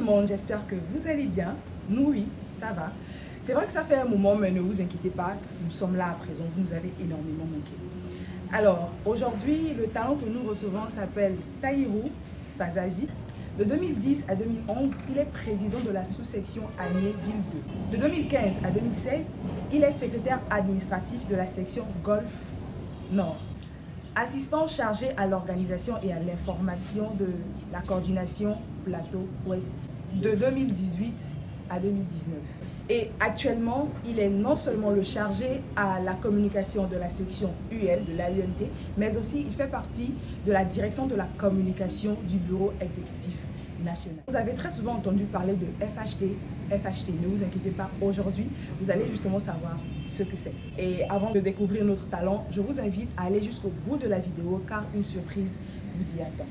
monde, j'espère que vous allez bien. Nous, oui, ça va. C'est vrai que ça fait un moment, mais ne vous inquiétez pas, nous sommes là à présent, vous nous avez énormément manqué. Alors, aujourd'hui, le talent que nous recevons s'appelle Tahirou Fazazi. De 2010 à 2011, il est président de la sous-section Agné Ville 2. De 2015 à 2016, il est secrétaire administratif de la section Golfe Nord. Assistant chargé à l'organisation et à l'information de la coordination Plateau Ouest de 2018 à 2019. Et actuellement, il est non seulement le chargé à la communication de la section UL de l'AUMT, mais aussi il fait partie de la direction de la communication du bureau exécutif national. Vous avez très souvent entendu parler de FHT. Ne vous inquiétez pas, aujourd'hui, vous allez justement savoir ce que c'est. Et avant de découvrir notre talent, je vous invite à aller jusqu'au bout de la vidéo car une surprise vous y attend.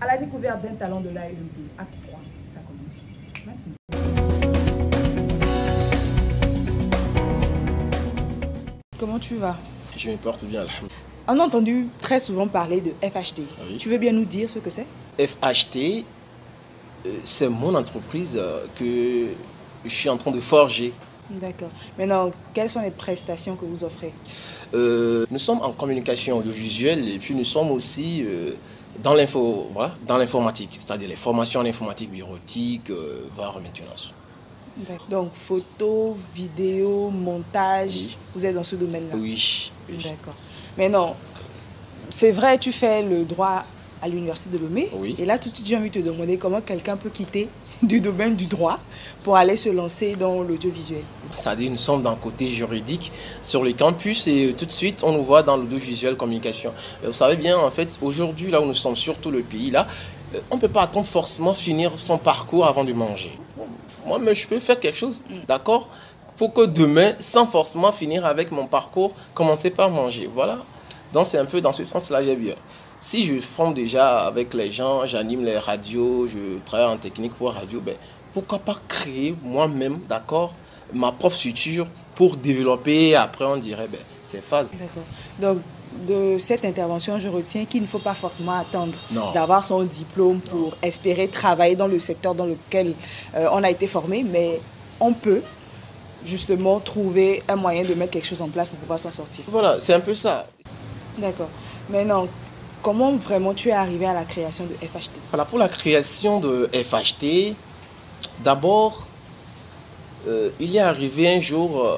À la découverte d'un talent de l'AUMT, acte 3, ça commence maintenant. Comment tu vas? Je me porte bien, alhamdoulilah. On a entendu très souvent parler de FHT. Oui. Tu veux bien nous dire ce que c'est? FHT, c'est mon entreprise que je suis en train de forger. D'accord. Maintenant, quelles sont les prestations que vous offrez? Nous sommes en communication audiovisuelle et puis nous sommes aussi dans l'informatique, c'est-à-dire les formations en informatique bureautique, voire maintenance. Donc, photo, vidéo, montage, oui. Vous êtes dans ce domaine-là? Oui. D'accord. Mais non, c'est vrai, tu fais le droit à l'université de Lomé. Oui. Et là, tout de suite, j'ai envie de te demander comment quelqu'un peut quitter du domaine du droit pour aller se lancer dans l'audiovisuel. C'est-à-dire, nous sommes d'un côté juridique sur le campus et tout de suite, on nous voit dans l'audiovisuel communication. Vous savez bien, en fait, aujourd'hui, là où nous sommes, surtout le pays, là, on ne peut pas attendre forcément finir son parcours avant de manger. Moi, mais je peux faire quelque chose, d'accord, pour que demain, sans forcément finir avec mon parcours, commencer par manger. Voilà. Donc, c'est un peu dans ce sens-là, j'ai bien. Si je forme déjà avec les gens, j'anime les radios, je travaille en technique pour radio, ben, pourquoi pas créer moi-même, d'accord, ma propre structure pour développer. Après, on dirait, ben, c'est phase. D'accord. Donc, de cette intervention, je retiens qu'il ne faut pas forcément attendre d'avoir son diplôme pour espérer travailler dans le secteur dans lequel on a été formé, mais on peut justement trouver un moyen de mettre quelque chose en place pour pouvoir s'en sortir. Voilà, c'est un peu ça. D'accord. Maintenant, comment vraiment tu es arrivé à la création de FHT? Voilà, pour la création de FHT, d'abord, il est arrivé un jour,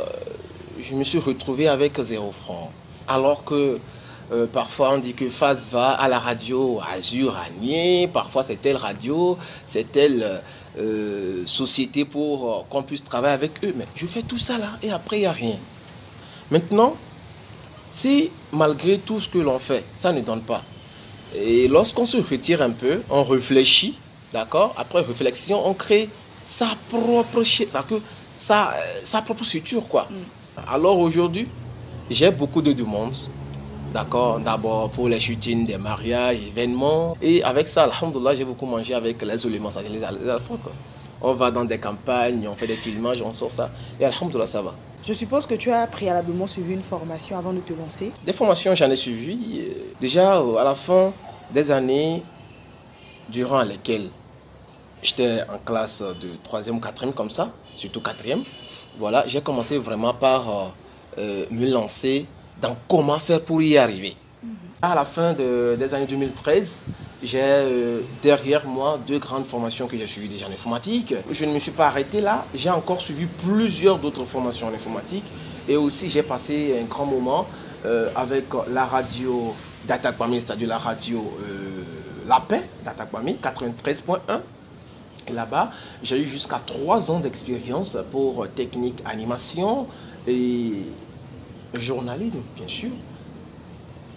je me suis retrouvé avec 0 francs. Alors que parfois on dit que Phase va à la radio Azur, Agné, parfois c'est telle radio, c'est telle société pour qu'on puisse travailler avec eux. Mais je fais tout ça là et après il n'y a rien. Maintenant, si malgré tout ce que l'on fait, ça ne donne pas. Et lorsqu'on se retire un peu, on réfléchit, d'accord? Après réflexion, on crée sa propre structure, quoi. Alors aujourd'hui, j'ai beaucoup de demandes, d'accord? D'abord pour les shootings des mariages, événements. Et avec ça, alhamdoulilah, j'ai beaucoup mangé avec les éléments, c'est-à-dire les alphas, quoi. On va dans des campagnes, on fait des filmages, on sort ça. Et alhamdoulilah, ça va. Je suppose que tu as préalablement suivi une formation avant de te lancer. Des formations, j'en ai suivi. Déjà, à la fin des années durant lesquelles j'étais en classe de 3e ou 4e, comme ça, surtout 4e, voilà, j'ai commencé vraiment par me lancer dans comment faire pour y arriver. À la fin des années 2013, j'ai derrière moi 2 grandes formations que j'ai suivies déjà en informatique. Je ne me suis pas arrêté là, j'ai encore suivi plusieurs d'autres formations en informatique. Et aussi j'ai passé un grand moment avec la radio d'Atakwami, c'est-à-dire la radio La Paix d'Atakwami, 93.1. Et là-bas, j'ai eu jusqu'à 3 ans d'expérience pour technique animation et journalisme, bien sûr.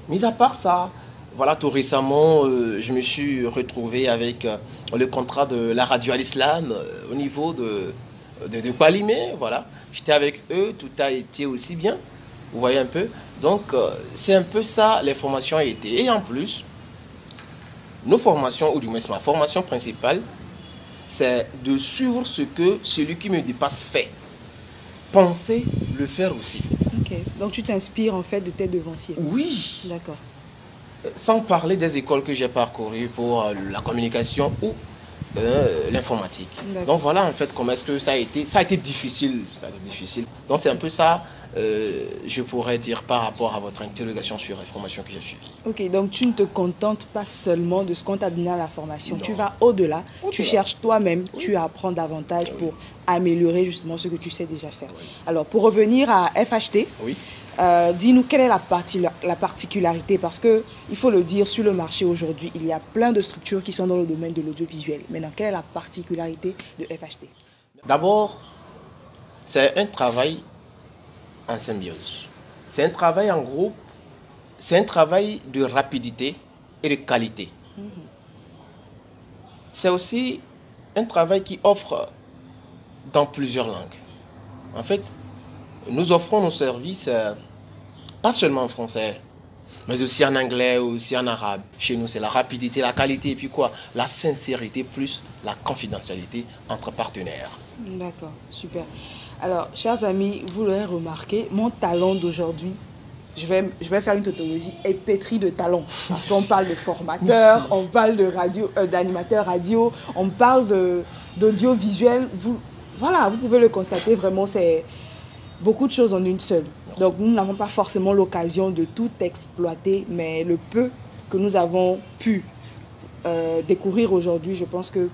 Mis à part ça, voilà, tout récemment, je me suis retrouvé avec le contrat de la radio Al-Islam au niveau de Palimé, voilà. J'étais avec eux, tout a été aussi bien, vous voyez un peu. Donc, c'est un peu ça, les formations ont été. Et en plus, nos formations, ou du moins ma formation principale, c'est de suivre ce que celui qui me dépasse fait. Penser le faire aussi. Ok, donc tu t'inspires en fait de tes devanciers. Oui. D'accord. Sans parler des écoles que j'ai parcourues pour la communication ou l'informatique. Donc voilà en fait comment est-ce que ça a été difficile. Donc c'est un peu ça, je pourrais dire par rapport à votre interrogation sur la formation que j'ai suivie. Ok, donc tu ne te contentes pas seulement de ce qu'on t'a donné à la formation, tu vas au-delà, tu cherches toi-même, tu apprends davantage pour améliorer justement ce que tu sais déjà faire. Alors pour revenir à FHT, dis-nous quelle est la particularité, parce qu'il faut le dire, sur le marché aujourd'hui, il y a plein de structures qui sont dans le domaine de l'audiovisuel. Maintenant, quelle est la particularité de FHT? D'abord, c'est un travail en symbiose. C'est un travail en groupe, c'est un travail de rapidité et de qualité. C'est aussi un travail qui offre dans plusieurs langues. En fait, nous offrons nos services pas seulement en français, mais aussi en anglais, aussi en arabe. Chez nous, c'est la rapidité, la qualité et puis quoi? La sincérité plus la confidentialité entre partenaires. D'accord, super. Alors, chers amis, vous l'aurez remarqué, mon talent d'aujourd'hui, je vais faire une tautologie, est pétri de talent. Parce qu'on parle de formateur, on parle de d'animateur radio, on parle d'audiovisuel. Voilà, vous pouvez le constater, vraiment, c'est beaucoup de choses en une seule. Donc, nous n'avons pas forcément l'occasion de tout exploiter, mais le peu que nous avons pu découvrir aujourd'hui, je pense que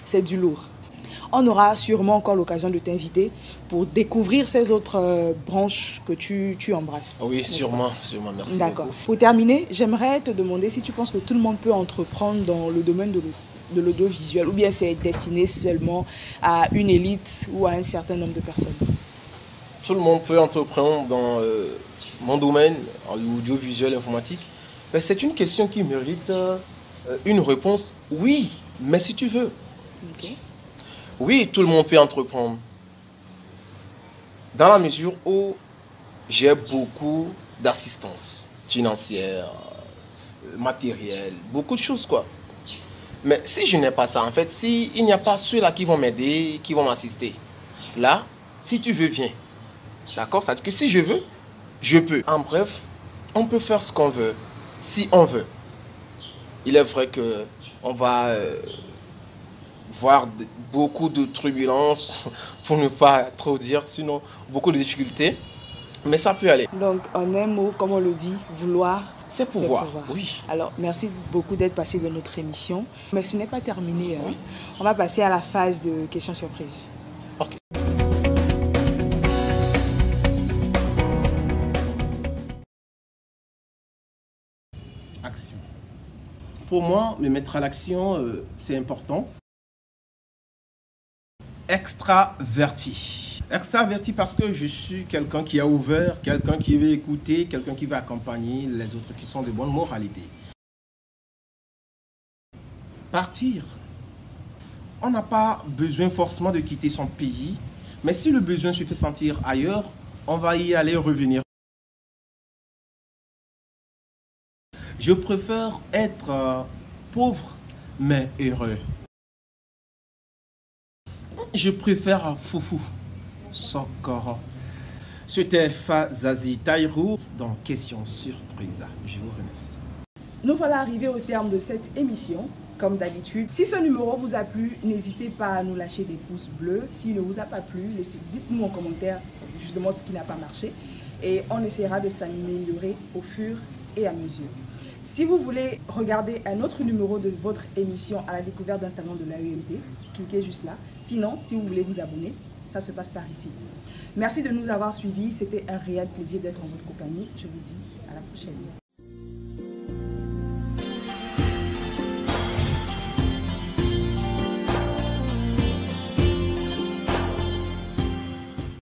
c'est du lourd. On aura sûrement encore l'occasion de t'inviter pour découvrir ces autres branches que tu embrasses. Oui, sûrement, merci. D'accord. Pour terminer, j'aimerais te demander si tu penses que tout le monde peut entreprendre dans le domaine de l'audiovisuel, ou bien c'est destiné seulement à une élite ou à un certain nombre de personnes. Tout le monde peut entreprendre dans mon domaine, l'audiovisuel informatique. C'est une question qui mérite une réponse. Oui, mais si tu veux. Okay. Oui, tout le monde peut entreprendre. Dans la mesure où j'ai beaucoup d'assistance financière, matérielle, beaucoup de choses quoi. Mais si je n'ai pas ça, en fait, s'il n'y a pas ceux-là qui vont m'aider, qui vont m'assister, là, si tu veux, viens. D'accord? C'est-à-dire que si je veux, je peux. En bref, on peut faire ce qu'on veut, si on veut. Il est vrai qu'on va voir beaucoup de turbulences, pour ne pas trop dire, sinon beaucoup de difficultés. Mais ça peut aller. Donc, en un mot, comme on le dit, vouloir, c'est pouvoir. Oui. Alors, merci beaucoup d'être passé dans notre émission. Mais ce n'est pas terminé. Hein. On va passer à la phase de questions surprises. Ok. Action. Pour moi, me mettre à l'action, c'est important. Extraverti. Extraverti parce que je suis quelqu'un qui est ouvert, quelqu'un qui veut écouter, quelqu'un qui veut accompagner les autres qui sont de bonne moralité. Partir. On n'a pas besoin forcément de quitter son pays, mais si le besoin se fait sentir ailleurs, on va y aller revenir. Je préfère être pauvre mais heureux. Je préfère foufou. Sokoro. C'était Fazazi Taïrou dans Question Surprise. Je vous remercie. Nous voilà arrivés au terme de cette émission. Comme d'habitude, si ce numéro vous a plu, n'hésitez pas à nous lâcher des pouces bleus. S'il ne vous a pas plu, dites-nous en commentaire justement ce qui n'a pas marché. Et on essaiera de s'améliorer au fur et à mesure. Si vous voulez regarder un autre numéro de votre émission à la découverte d'un talent de l'AEMT, cliquez juste là. Sinon, si vous voulez vous abonner, ça se passe par ici. Merci de nous avoir suivis. C'était un réel plaisir d'être en votre compagnie. Je vous dis à la prochaine.